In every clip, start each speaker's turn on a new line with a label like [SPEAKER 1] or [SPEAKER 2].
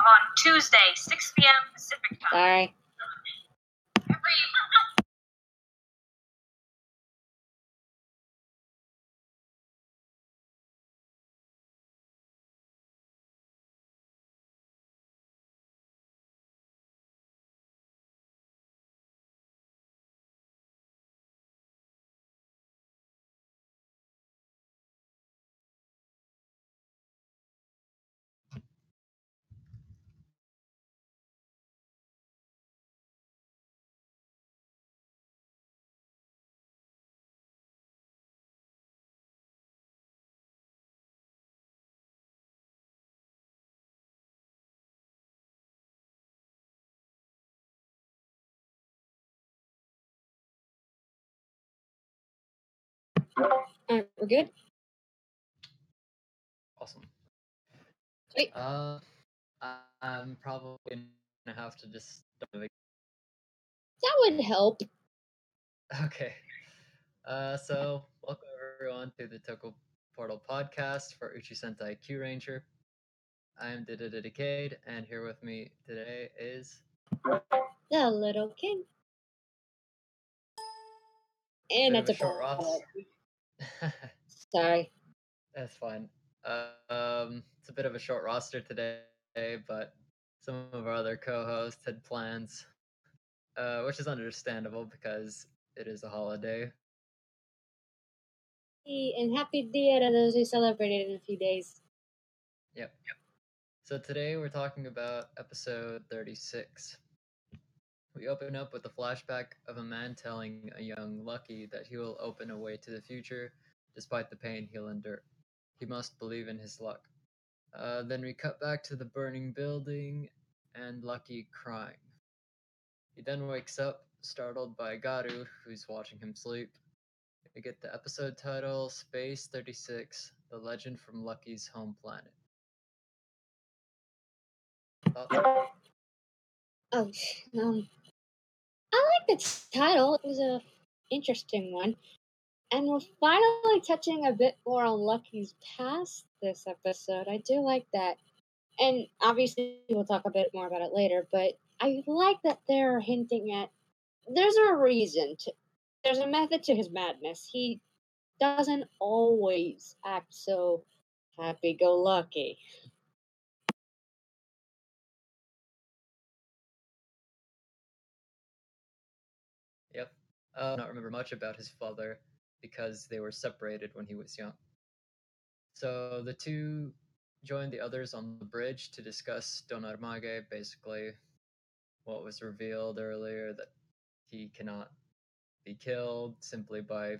[SPEAKER 1] on Tuesday, 6 p.m. Pacific time.
[SPEAKER 2] Sorry. Alright, we're good?
[SPEAKER 3] Awesome.
[SPEAKER 2] Sweet.
[SPEAKER 3] I'm probably gonna have to just start.
[SPEAKER 2] That would help.
[SPEAKER 3] Okay. So welcome everyone to the Toku Portal podcast for Uchuu Sentai KyuuRanger. I am Dida Decade, and here with me today is
[SPEAKER 2] The Little King. And
[SPEAKER 3] bit of
[SPEAKER 2] that's
[SPEAKER 3] a short roster.
[SPEAKER 2] Sorry.
[SPEAKER 3] That's fine. It's a bit of a short roster today, but some of our other co-hosts had plans, which is understandable because it is a holiday.
[SPEAKER 2] And happy Dia to those who celebrated in a few days.
[SPEAKER 3] Yep. So today we're talking about episode 36. We open up with a flashback of a man telling a young Lucky that he will open a way to the future despite the pain he'll endure. He must believe in his luck. Then we cut back to the burning building and Lucky crying. He then wakes up, startled by Garu, who's watching him sleep. We get the episode title, Space 36, The Legend from Lucky's Home Planet. Thoughts?
[SPEAKER 2] I like the title. It was a interesting one. And we're finally touching a bit more on Lucky's past this episode. I do like that. And obviously we'll talk a bit more about it later, but I like that they're hinting at there's a reason to there's a method to his madness. He doesn't always act so happy go lucky.
[SPEAKER 3] Yep. I don't remember much about his father because they were separated when he was young. So the two joined the others on the bridge to discuss Don Armage, basically what was revealed earlier, that he cannot be killed simply by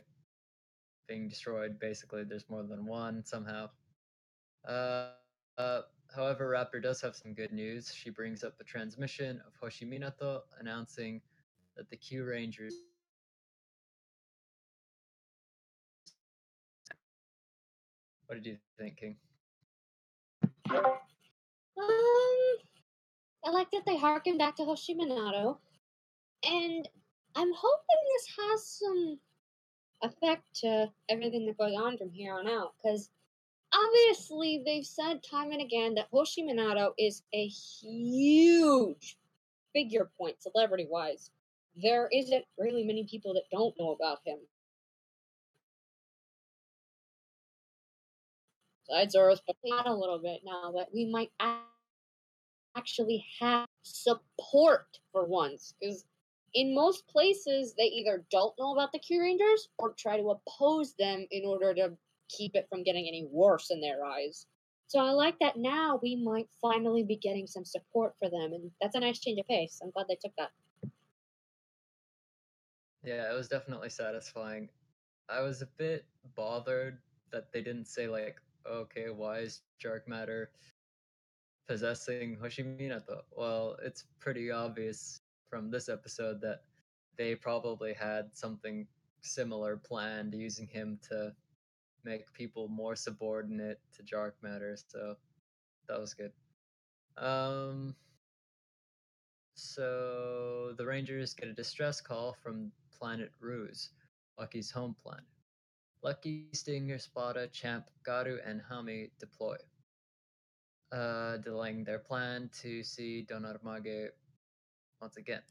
[SPEAKER 3] being destroyed. Basically, there's more than one somehow. However, Raptor does have some good news. She brings up the transmission of Hoshiminato announcing that the KyuuRangers. What did you think, King?
[SPEAKER 2] I like that they harken back to Hoshiminato, and I'm hoping this has some effect to everything that goes on from here on out, because obviously they've said time and again that Hoshiminato is a huge figure point, celebrity-wise. There isn't really many people that don't know about him. Besides Zoro's, but not a little bit now that we might actually have support for once, because in most places they either don't know about the KyuuRangers or try to oppose them in order to keep it from getting any worse in their eyes. So I like that now we might finally be getting some support for them, and that's a nice change of pace. I'm glad they took that.
[SPEAKER 3] Yeah, it was definitely satisfying. I was a bit bothered that they didn't say, like, okay, why is Dark Matter possessing Hoshiminato? Well, it's pretty obvious from this episode that they probably had something similar planned, using him to make people more subordinate to Dark Matter, so that was good. So the Rangers get a distress call from planet Ruse, Lucky's home planet. Lucky, Stinger, Spada, Champ, Garu, and Hami deploy. delaying their plan to see Don Armage once again.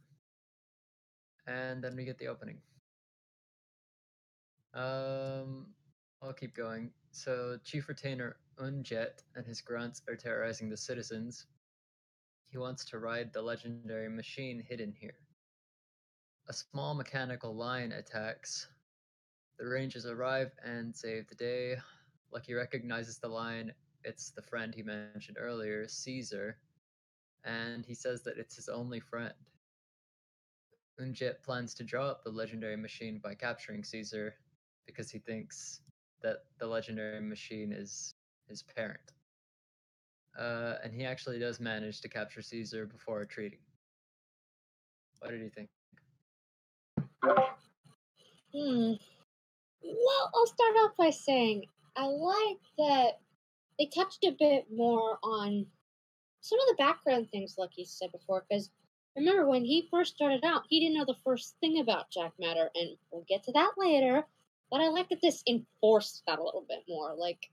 [SPEAKER 3] And then we get the opening. I'll keep going. So Chief Retainer Unjet and his grunts are terrorizing the citizens. He wants to ride the legendary machine hidden here. A small mechanical lion attacks. The Rangers arrive and save the day. Lucky recognizes the lion. It's the friend he mentioned earlier, Caesar, and he says that it's his only friend. Unjet plans to draw up the legendary machine by capturing Caesar because he thinks that the legendary machine is his parent. And he actually does manage to capture Caesar before retreating. What did you think?
[SPEAKER 2] Well, I'll start off by saying I like that they touched a bit more on some of the background things, like you said before, because remember when he first started out, he didn't know the first thing about Jack Matter, and we'll get to that later. But I like that this enforced that a little bit more. Like,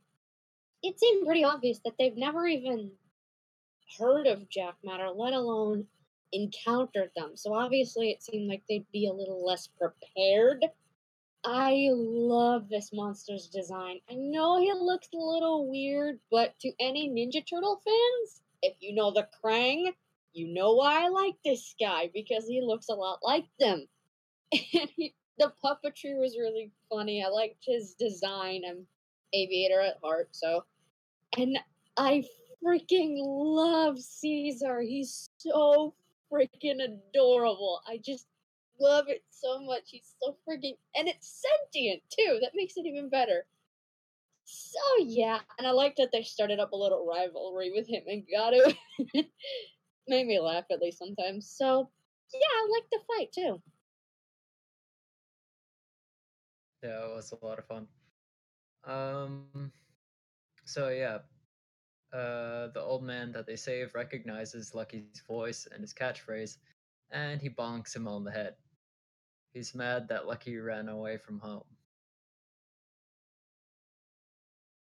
[SPEAKER 2] it seemed pretty obvious that they've never even heard of Jack Matter, let alone encountered them. So obviously, it seemed like they'd be a little less prepared. I love this monster's design. I know he looks a little weird, but to any Ninja Turtle fans, if you know the Krang, you know why I like this guy, because he looks a lot like them. And the puppetry was really funny. I liked his design. I'm aviator at heart, so. And I freaking love Caesar. He's so freaking adorable. I just love it so much. He's so freaking, and it's sentient too. That makes it even better. So yeah, and I like that they started up a little rivalry with him and Gato. Made me laugh at least sometimes. So yeah, I like the fight too.
[SPEAKER 3] Yeah, it was a lot of fun. So yeah, the old man that they save recognizes Lucky's voice and his catchphrase, and he bonks him on the head. He's mad that Lucky ran away from home.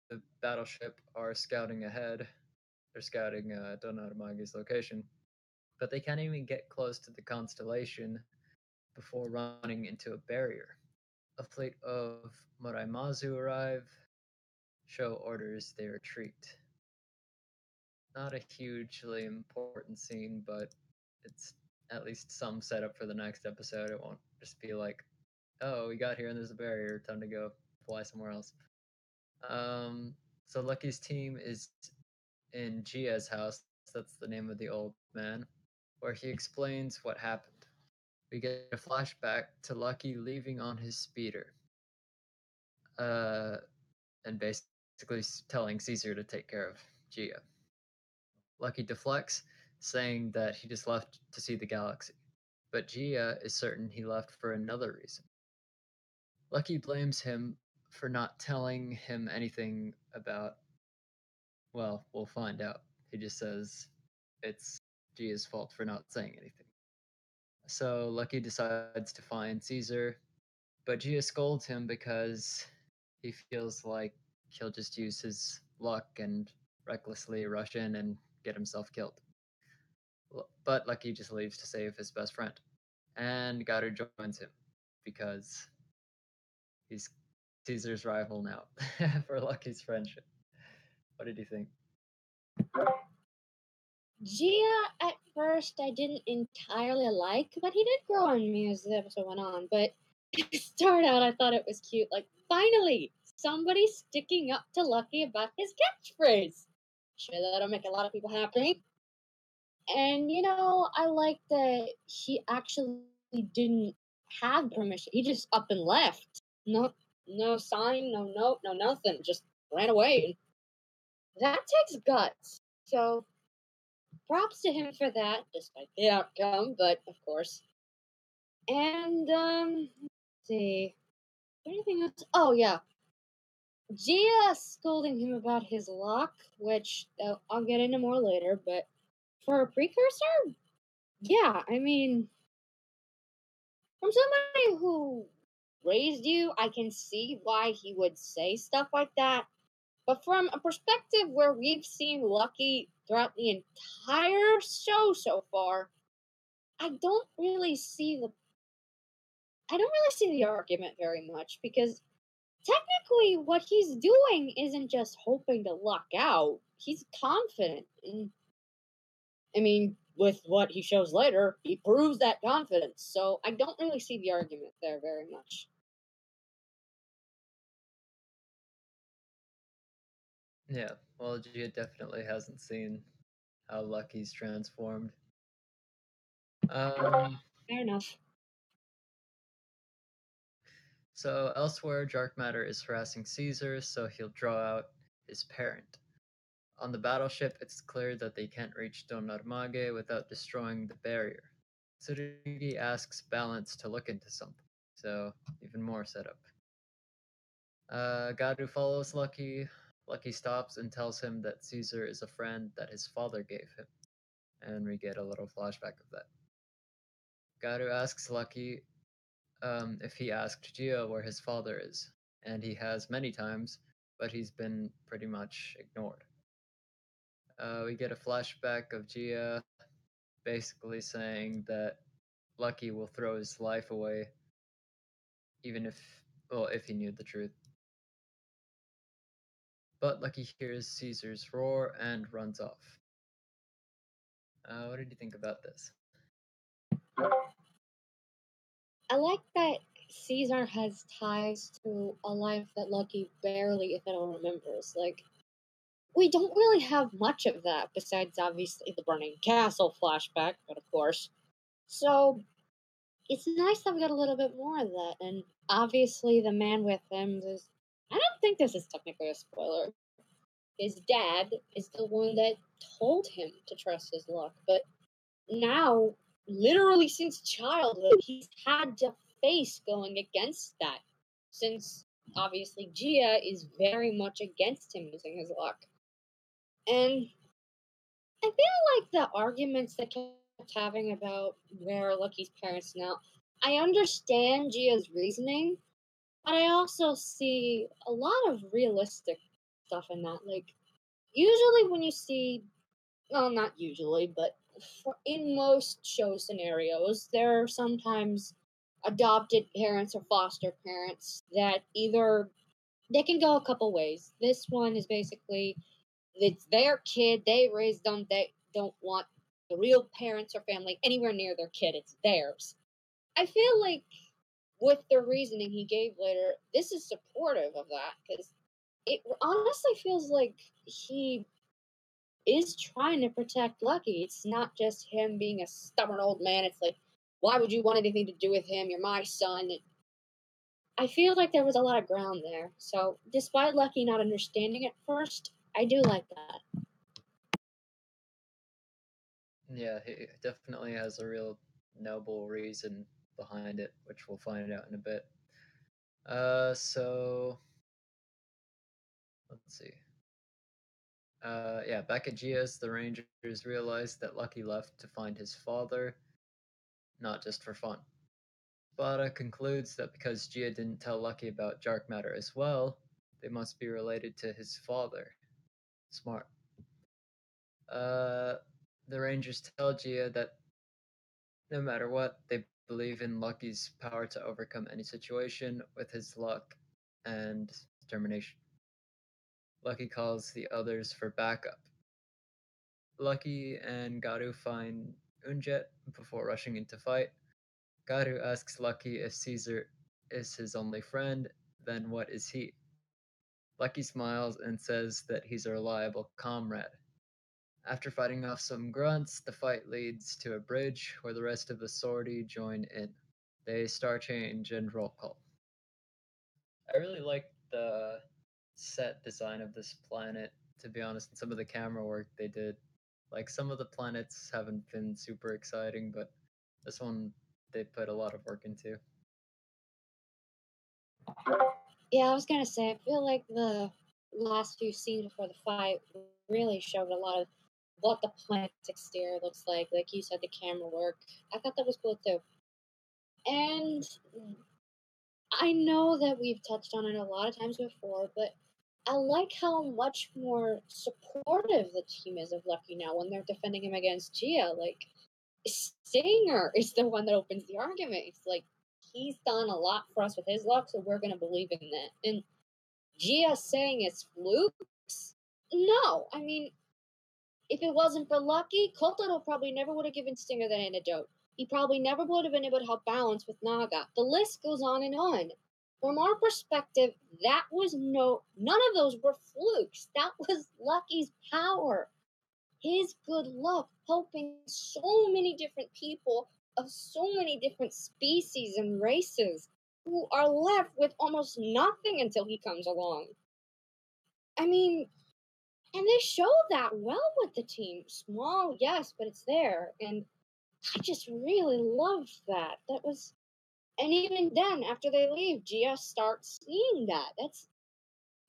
[SPEAKER 3] The battleship are scouting ahead. They're scouting Don Armage's location, but they can't even get close to the constellation before running into a barrier. A fleet of Moraimazu arrive. Show orders they retreat. Not a hugely important scene, but it's at least some setup for the next episode. It won't just be like, oh, we got here and there's a barrier, time to go fly somewhere else. So Lucky's team is in Gia's house, that's the name of the old man, where he explains what happened. We get a flashback to Lucky leaving on his speeder. And basically telling Caesar to take care of Gia. Lucky deflects, saying that he just left to see the galaxy, but Gia is certain he left for another reason. Lucky blames him for not telling him anything about, well, we'll find out. He just says it's Gia's fault for not saying anything. So Lucky decides to find Caesar, but Gia scolds him because he feels like he'll just use his luck and recklessly rush in and get himself killed. But Lucky just leaves to save his best friend. And Goddard joins him because he's Caesar's rival now for Lucky's friendship. What did you think?
[SPEAKER 2] Gia, at first, I didn't entirely like, but he did grow on me as the episode went on. But to start out, I thought it was cute. Like, finally, somebody sticking up to Lucky about his catchphrase. Sure, that'll make a lot of people happy. And, I like that he actually didn't have permission. He just up and left. No sign, no note, no nothing. Just ran away. That takes guts. So, props to him for that, despite the outcome, but of course. And, let's see. Anything else? Oh, yeah. Gia scolding him about his luck, which I'll get into more later, but for a precursor, yeah, I mean, from somebody who raised you, I can see why he would say stuff like that. But from a perspective where we've seen Lucky throughout the entire show so far, I don't really see the argument very much, because technically what he's doing isn't just hoping to luck out. He's confident. And I mean, with what he shows later, he proves that confidence. So I don't really see the argument there very much.
[SPEAKER 3] Yeah, well, Gia definitely hasn't seen how Lucky's transformed.
[SPEAKER 2] Fair enough.
[SPEAKER 3] So elsewhere, Dark Matter is harassing Caesar, so he'll draw out his parent. On the battleship, it's clear that they can't reach Don Armage without destroying the barrier. Tsurugi asks Balance to look into something, so even more setup. Garu follows Lucky. Lucky stops and tells him that Caesar is a friend that his father gave him, and we get a little flashback of that. Garu asks Lucky if he asked Gia where his father is, and he has many times, but he's been pretty much ignored. We get a flashback of Gia basically saying that Lucky will throw his life away, even if he knew the truth. But Lucky hears Caesar's roar and runs off. What did you think about this?
[SPEAKER 2] I like that Caesar has ties to a life that Lucky barely, if at all, remembers. Like, we don't really have much of that besides obviously the burning castle flashback, but of course. So it's nice that we got a little bit more of that. And obviously, the man with him is. I don't think this is technically a spoiler. His dad is the one that told him to trust his luck, but now, literally since childhood, he's had to face going against that. Since obviously Gia is very much against him using his luck. And I feel like the arguments that kept having about where are Lucky's parents now, I understand Gia's reasoning, but I also see a lot of realistic stuff in that. Like, usually when you see, well, not usually, but in most show scenarios, there are sometimes adopted parents or foster parents that either they can go a couple ways. This one is basically it's their kid, they raised them, they don't want the real parents or family anywhere near their kid, it's theirs. I feel like with the reasoning he gave later, this is supportive of that, because it honestly feels like he is trying to protect Lucky. It's not just him being a stubborn old man. It's like, why would you want anything to do with him? You're my son. I feel like there was a lot of ground there. So, despite Lucky not understanding at first, I do like that.
[SPEAKER 3] Yeah, he definitely has a real noble reason behind it, which we'll find out in a bit. So let's see. Yeah, back at Gia's, the Rangers realize that Lucky left to find his father, not just for fun. Spada concludes that because Gia didn't tell Lucky about Dark Matter as well, they must be related to his father. Smart. The Rangers tell Gia that no matter what, they believe in Lucky's power to overcome any situation with his luck and determination. Lucky calls the others for backup. Lucky and Garu find Unjet before rushing into fight. Garu asks Lucky if Caesar is his only friend, then what is he? Lucky smiles and says that he's a reliable comrade. After fighting off some grunts, the fight leads to a bridge where the rest of the sortie join in. They star change and roll call. I really like the set design of this planet, to be honest, and some of the camera work they did. Like, some of the planets haven't been super exciting, but this one they put a lot of work into.
[SPEAKER 2] Yeah, I was gonna say, I feel like the last few scenes before the fight really showed a lot of what the planet's exterior looks like. Like you said, the camera work. I thought that was cool too. And I know that we've touched on it a lot of times before, but I like how much more supportive the team is of Lucky now when they're defending him against Gia. Like, Stinger is the one that opens the argument. It's like, he's done a lot for us with his luck, so we're going to believe in that. And Gia saying it's flukes? No. I mean, if it wasn't for Lucky, Kotaro probably never would have given Stinger that antidote. He probably never would have been able to help balance with Naga. The list goes on and on. From our perspective, none of those were flukes. That was Lucky's power. His good luck helping so many different people of so many different species and races who are left with almost nothing until he comes along. I mean, and they show that well with the team. Small, yes, but it's there. And I just really loved that. And even then, after they leave, Gia starts seeing that.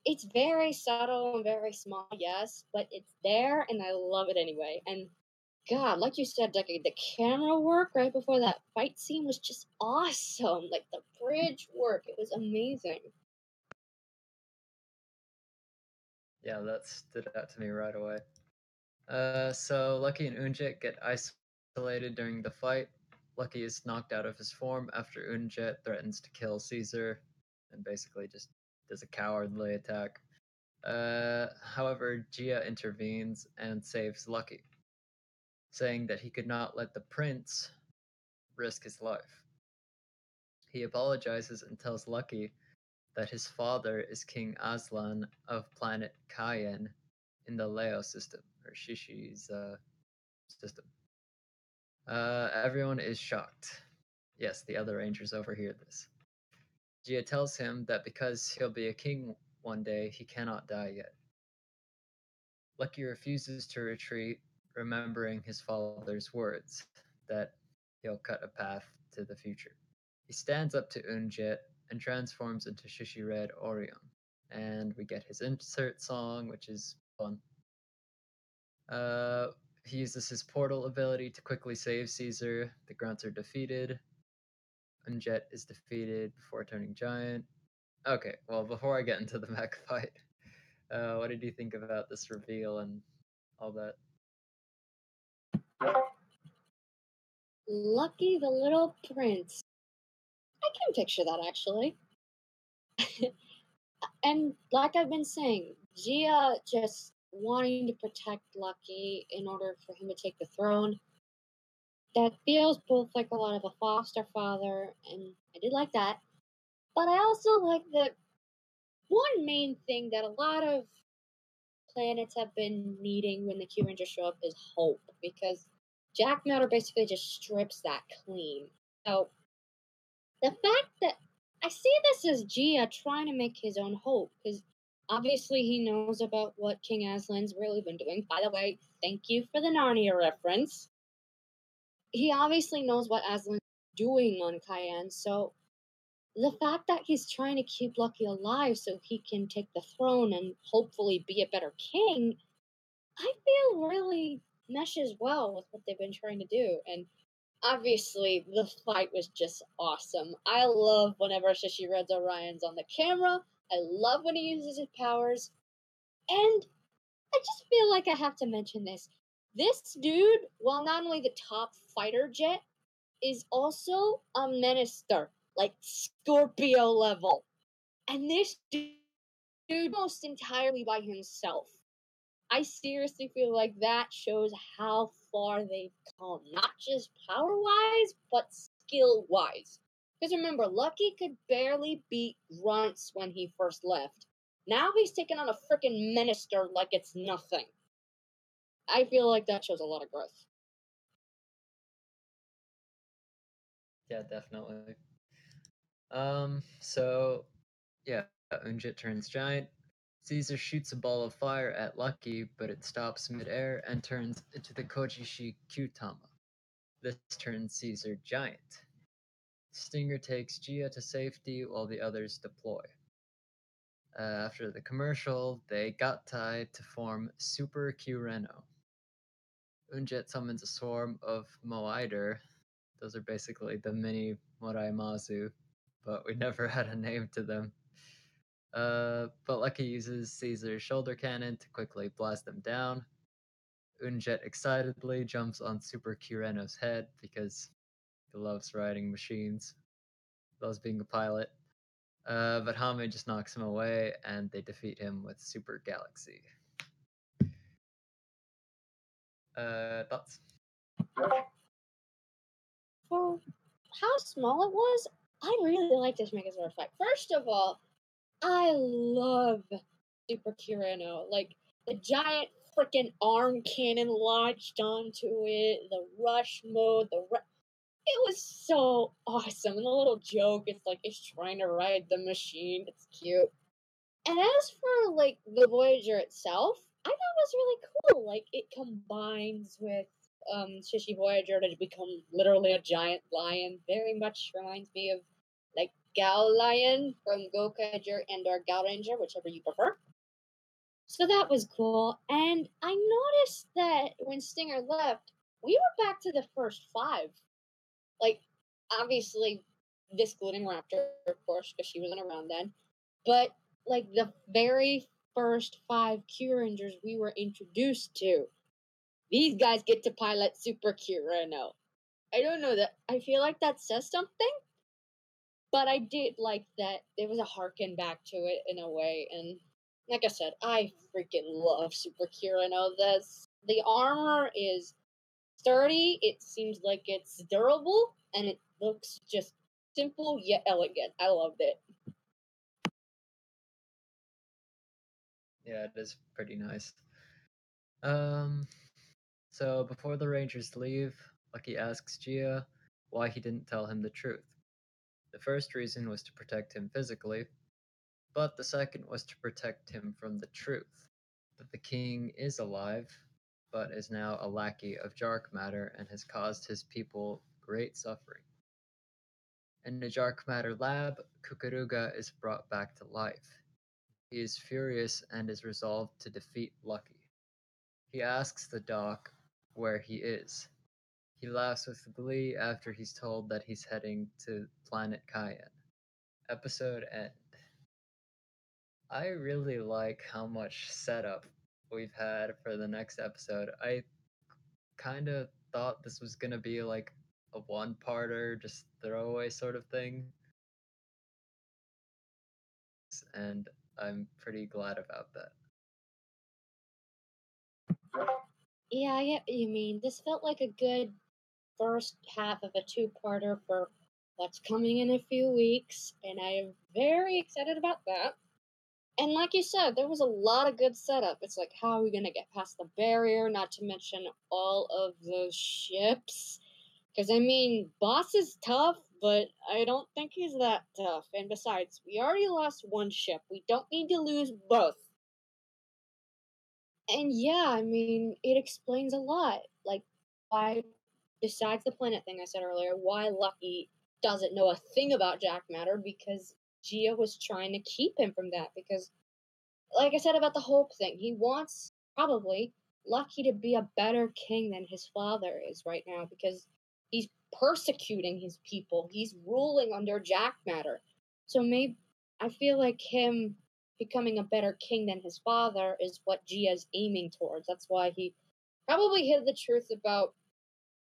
[SPEAKER 2] It's very subtle and very small, yes, but it's there, and I love it anyway. And God, like you said, Decade, the camera work right before that fight scene was just awesome. Like the bridge work, it was amazing.
[SPEAKER 3] Yeah, that stood out to me right away. So Lucky and Unjet get isolated during the fight. Lucky is knocked out of his form after Unjet threatens to kill Caesar and basically just does a cowardly attack. However, Gia intervenes and saves Lucky, saying that he could not let the prince risk his life. He apologizes and tells Lucky that his father is King Aslan of planet Kayen in the Leo system, or Shishi's system. Everyone is shocked. Yes, the other Rangers overhear this. Gia tells him that because he'll be a king one day, he cannot die yet. Lucky refuses to retreat, remembering his father's words that he'll cut a path to the future. He stands up to Unjet and transforms into Shishi Red Orion, and we get his insert song, which is fun. He uses his portal ability to quickly save Caesar. The grunts are defeated. Unjet is defeated before turning giant. Okay, well, before I get into the mech fight, what did you think about this reveal and all that?
[SPEAKER 2] Lucky the Little Prince. I can picture that actually. And like I've been saying, Gia just wanting to protect Lucky in order for him to take the throne. That feels both like a lot of a foster father, and I did like that. But I also like that one main thing that a lot of planets have been needing when the KyuuRanger show up is hope, because Jack Matter basically just strips that clean. So the fact that I see this as Gia trying to make his own hope, because obviously he knows about what King Aslan's really been doing. By the way, thank you for the Narnia reference. He obviously knows what Aslan's doing on Cayenne, so the fact that he's trying to keep Lucky alive so he can take the throne and hopefully be a better king, I feel really meshes well with what they've been trying to do. And obviously, the fight was just awesome. I love whenever Shishi Red's Orion's on the camera. I love when he uses his powers. And I just feel like I have to mention this. This dude, while not only the top fighter jet, is also a minister, like Scorpio level. And this dude almost entirely by himself. I seriously feel like that shows how far they've come, not just power wise, but skill wise. Because remember, Lucky could barely beat Grunts when he first left. Now he's taking on a freaking minister like it's nothing. I feel like that shows a lot of growth.
[SPEAKER 3] Yeah, definitely. So yeah, Unjit turns giant. Caesar shoots a ball of fire at Lucky, but it stops midair and turns into the Kojishi Kyutama. This turns Caesar giant. Stinger takes Gia to safety while the others deploy. After the commercial, they got tied to form Super Kyureno. Unjet summons a swarm of Moider. Those are basically the mini Morai Mazu, but we never had a name to them. But Lucky uses Caesar's shoulder cannon to quickly blast them down. Unjet excitedly jumps on Super KyuuRanger's head because he loves riding machines, loves being a pilot. But Hame just knocks him away, and they defeat him with Super Galaxy. Thoughts?
[SPEAKER 2] For how small it was, I really like this Megazord fight. First of all, I love Super Kirano. Like, the giant freaking arm cannon launched onto it, the rush mode, it was so awesome. And the little joke, it's like it's trying to ride the machine. It's cute. And as for like the Voyager itself, I thought it was really cool. Like it combines with Shishi Voyager to become literally a giant lion. Very much reminds me of like Gal Lion from Gokaiger and or Gal Ranger, whichever you prefer. So that was cool. And I noticed that when Stinger left, we were back to the first five. Like, obviously, excluding Raptor, of course, because she wasn't around then. But, like, the very first five KyuuRangers we were introduced to, these guys get to pilot Super KyuuRanger. I don't know that. I feel like that says something. But I did like that there was a harken back to it in a way. And, like I said, I freaking love Super KyuuRanger. The armor is sturdy, it seems like it's durable, and it looks just simple yet elegant. I loved it.
[SPEAKER 3] Yeah, it is pretty nice. So before the Rangers leave, Lucky asks Gia why he didn't tell him the truth. The first reason was to protect him physically, but the second was to protect him from the truth that the king is alive, but is now a lackey of dark matter and has caused his people great suffering. In the dark matter lab, Kukuruga is brought back to life. He is furious and is resolved to defeat Lucky. He asks the doc where he is. He laughs with glee after he's told that he's heading to planet Cayenne. Episode end. I really like how much setup we've had for the next episode. I kind of thought this was going to be like a one-parter, just throwaway sort of thing. And I'm pretty glad about that.
[SPEAKER 2] Yeah, I get what you mean. This felt like a good first half of a two-parter for what's coming in a few weeks, and I am very excited about that. And like you said, there was a lot of good setup. It's like, how are we going to get past the barrier? Not to mention all of those ships. Because, I mean, Boss is tough, but I don't think he's that tough. And besides, we already lost one ship. We don't need to lose both. And yeah, I mean, it explains a lot. Like, why, besides the planet thing I said earlier, why Lucky doesn't know a thing about Jack Matter, because Gia was trying to keep him from that. Because, like I said about the Hope thing, he wants, probably, Lucky to be a better king than his father is right now, because he's persecuting his people. He's ruling under Jack Matter. So maybe, I feel like him becoming a better king than his father is what Gia's aiming towards. That's why he probably hid the truth about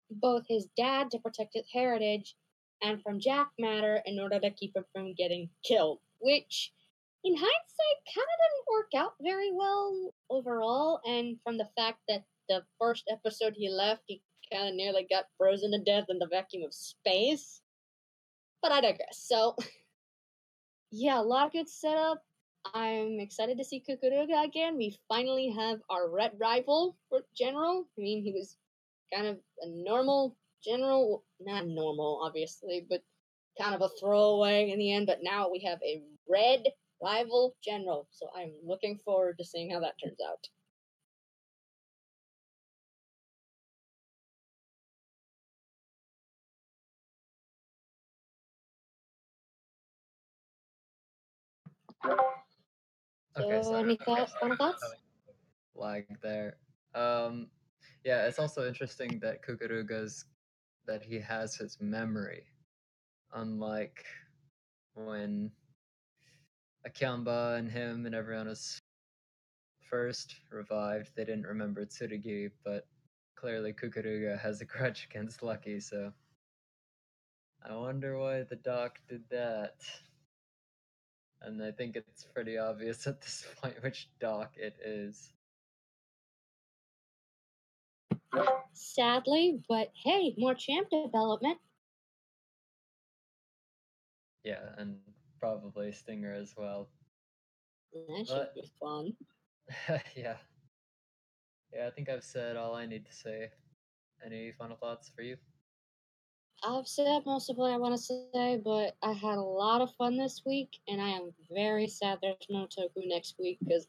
[SPEAKER 2] both his dad to protect his heritage and from Jack Matter in order to keep him from getting killed, which in hindsight kind of didn't work out very well overall. And from the fact that the first episode he left, he kind of nearly got frozen to death in the vacuum of space. But I digress. So, yeah, a lot of good setup. I'm excited to see Kukuruga again. We finally have our red rival for general. I mean, he was kind of a normal general, not normal, obviously, but kind of a throwaway in the end. But now we have a red rival general, so I'm looking forward to seeing how that turns out.
[SPEAKER 3] Okay,
[SPEAKER 2] So,
[SPEAKER 3] sorry.
[SPEAKER 2] any final thoughts?
[SPEAKER 3] Lag there. Yeah, it's also interesting that Kukuruga's that he has his memory, unlike when Akamba and him and everyone was first revived. They didn't remember Tsurugi, but clearly Kukuruga has a grudge against Lucky, so I wonder why the doc did that. And I think it's pretty obvious at this point which doc it is.
[SPEAKER 2] Sadly, but hey, more champ development.
[SPEAKER 3] Yeah, and probably Stinger as well.
[SPEAKER 2] That should
[SPEAKER 3] But
[SPEAKER 2] be fun.
[SPEAKER 3] yeah. Yeah, I think I've said all I need to say. Any final thoughts for you?
[SPEAKER 2] I've said most of what I want to say, but I had a lot of fun this week, and I am very sad there's no Toku next week because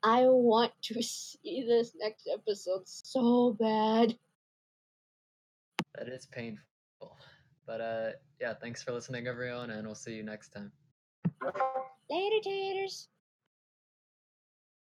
[SPEAKER 2] I want to see this next episode so bad.
[SPEAKER 3] That is painful. But yeah, thanks for listening, everyone, and we'll see you next time.
[SPEAKER 2] Later, taters.